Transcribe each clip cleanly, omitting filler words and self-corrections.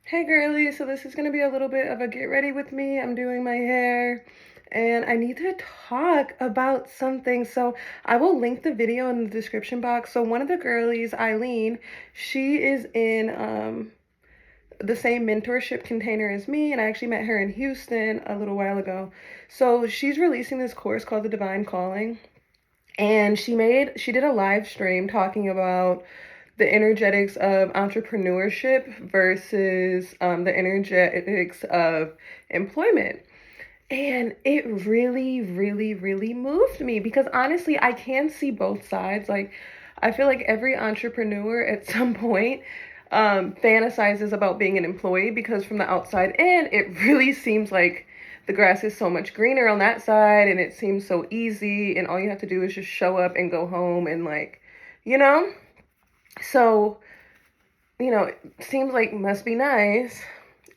Hey girly, so this is going to be a little bit of a get ready with me. I'm doing my hair and I need to talk about something. So I will link the video in the description box. So one of the girlies, Aileen, she is in the same mentorship container as me, and I actually met her in Houston a little while ago. So she's releasing this course called The Divine Calling, and she did a live stream talking about the energetics of entrepreneurship versus the energetics of employment. And it really, really, really moved me because honestly, I can see both sides. Like, I feel like every entrepreneur at some point fantasizes about being an employee because from the outside in, it really seems like the grass is so much greener on that side and it seems so easy, and all you have to do is just show up and go home and, like, you know? So, it seems like must be nice.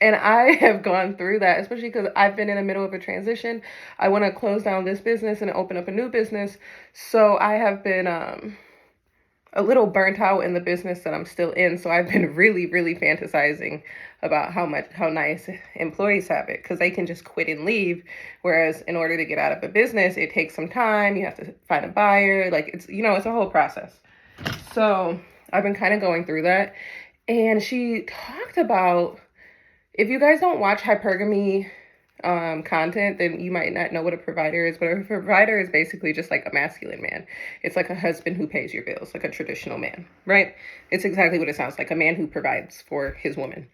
And I have gone through that, especially because I've been in the middle of a transition. I want to close down this business and open up a new business. So I have been a little burnt out in the business that I'm still in. So I've been really, really fantasizing about how nice employees have it, because they can just quit and leave. Whereas in order to get out of a business, it takes some time. You have to find a buyer. Like, it's a whole process. So I've been kind of going through that. And she talked about, if you guys don't watch hypergamy content, then you might not know what a provider is. But a provider is basically just like a masculine man. It's like a husband who pays your bills, like a traditional man, right? It's exactly what it sounds like, a man who provides for his woman.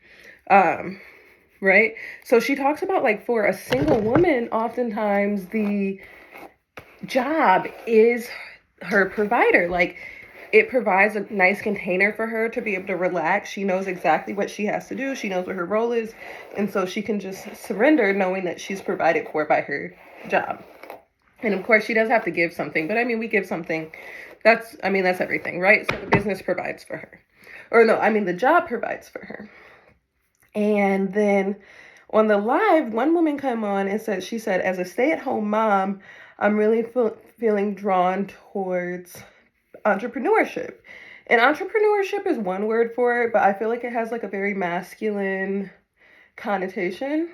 Right? So she talks about, like, for a single woman, oftentimes the job is her provider. Like, it provides a nice container for her to be able to relax. She knows exactly what she has to do. She knows what her role is. And so she can just surrender knowing that she's provided for by her job. And of course, she does have to give something. But I mean, we give something. That's everything, right? So the business provides for her. Or no, the job provides for her. And then on the live, one woman came on and she said, as a stay-at-home mom, I'm really feeling drawn towards entrepreneurship. And entrepreneurship is one word for it, but I feel like it has like a very masculine connotation,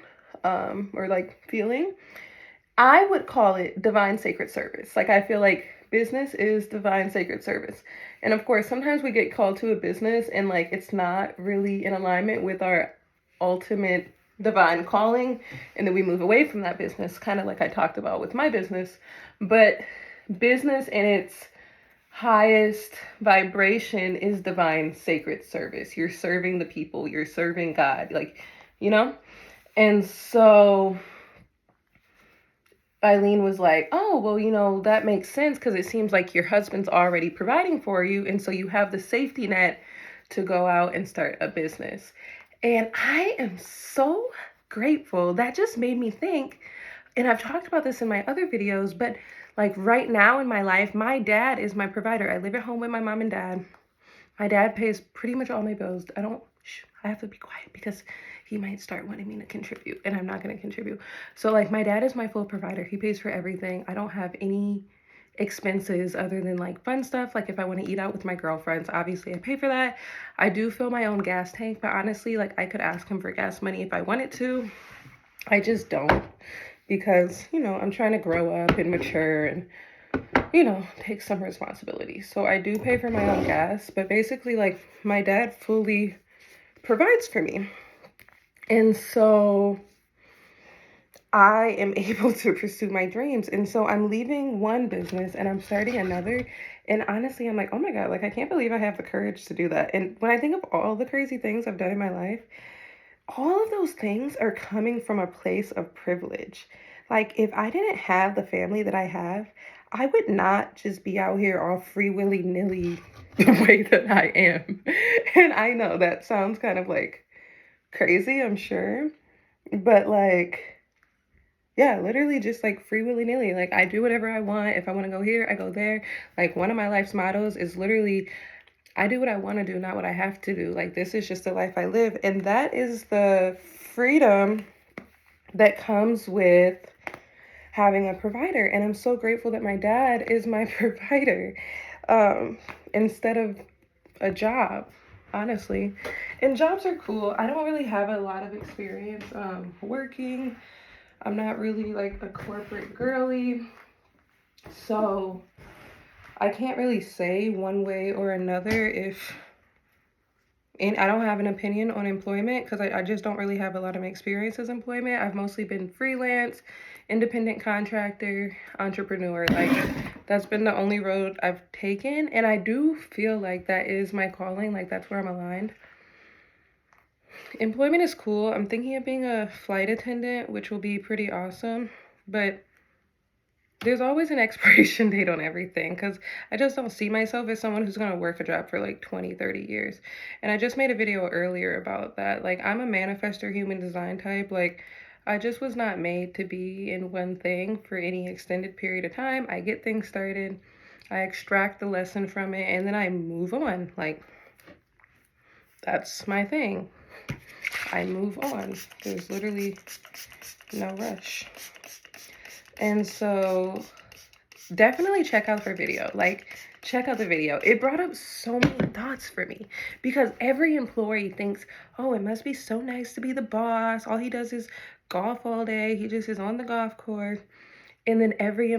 or like feeling. I would call it divine sacred service. Like, I feel like business is divine sacred service. And of course, sometimes we get called to a business and, like, it's not really in alignment with our ultimate divine calling, and then we move away from that business, kind of like I talked about with my business. But business in its highest vibration is divine sacred service. You're serving the people, you're serving God, like, and so Aileen was like, oh, well, that makes sense, because it seems like your husband's already providing for you, and so you have the safety net to go out and start a business. And I am so grateful. That just made me think, and I've talked about this in my other videos, but like right now in my life, my dad is my provider. I live at home with my mom and dad. My dad pays pretty much all my bills. I have to be quiet because he might start wanting me to contribute, and I'm not going to contribute. So, like, my dad is my full provider. He pays for everything. I don't have any expenses other than, like, fun stuff. Like, if I want to eat out with my girlfriends, obviously I pay for that. I do fill my own gas tank, but honestly, like, I could ask him for gas money if I wanted to. I just don't, because, I'm trying to grow up and mature and, take some responsibility. So I do pay for my own gas, but basically, like, my dad fully provides for me. And so I am able to pursue my dreams. And so I'm leaving one business and I'm starting another. And honestly, I'm like, oh my God, like, I can't believe I have the courage to do that. And when I think of all the crazy things I've done in my life, all of those things are coming from a place of privilege. Like, if I didn't have the family that I have, I would not just be out here all free willy-nilly the way that I am. And I know that sounds kind of like crazy, I'm sure. But like, yeah, literally just like free willy-nilly. Like, I do whatever I want. If I want to go here, I go there. Like, one of my life's mottos is literally, I do what I want to do, not what I have to do. Like, this is just the life I live. And that is the freedom that comes with having a provider. And I'm so grateful that my dad is my provider, instead of a job. honestly. And jobs are cool. I don't really have a lot of experience working. I'm not really like a corporate girly. So I can't really say one way or another if, and I don't have an opinion on employment because I just don't really have a lot of experience as employment. I've mostly been freelance, independent contractor, entrepreneur. Like that's been the only road I've taken. And I do feel like that is my calling. Like that's where I'm aligned. Employment is cool. I'm thinking of being a flight attendant, which will be pretty awesome. But there's always an expiration date on everything because I just don't see myself as someone who's going to work a job for like 20, 30 years. And I just made a video earlier about that. Like, I'm a manifestor human design type. Like, I just was not made to be in one thing for any extended period of time. I get things started, I extract the lesson from it, and then I move on. Like, that's my thing. I move on. There's literally no rush. And so definitely check out her video. Like, check out the video. It brought up so many thoughts for me because every employee thinks, oh, it must be so nice to be the boss. All he does is golf all day. He just is on the golf course. And then every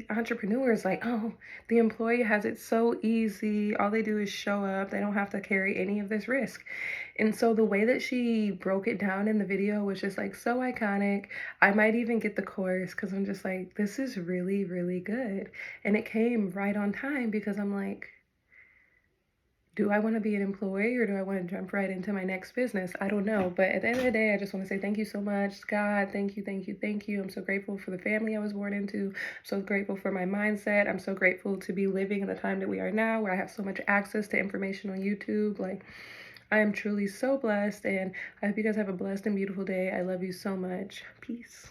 entrepreneur is like, oh, the employee has it so easy. All they do is show up. They don't have to carry any of this risk. And so the way that she broke it down in the video was just like so iconic. I might even get the course because I'm just like, this is really, really good. And it came right on time because I'm like, do I want to be an employee or do I want to jump right into my next business? I don't know. But at the end of the day, I just want to say thank you so much, God. Thank you, thank you, thank you. I'm so grateful for the family I was born into. I'm so grateful for my mindset. I'm so grateful to be living in the time that we are now where I have so much access to information on YouTube. Like, I am truly so blessed, and I hope you guys have a blessed and beautiful day. I love you so much. Peace.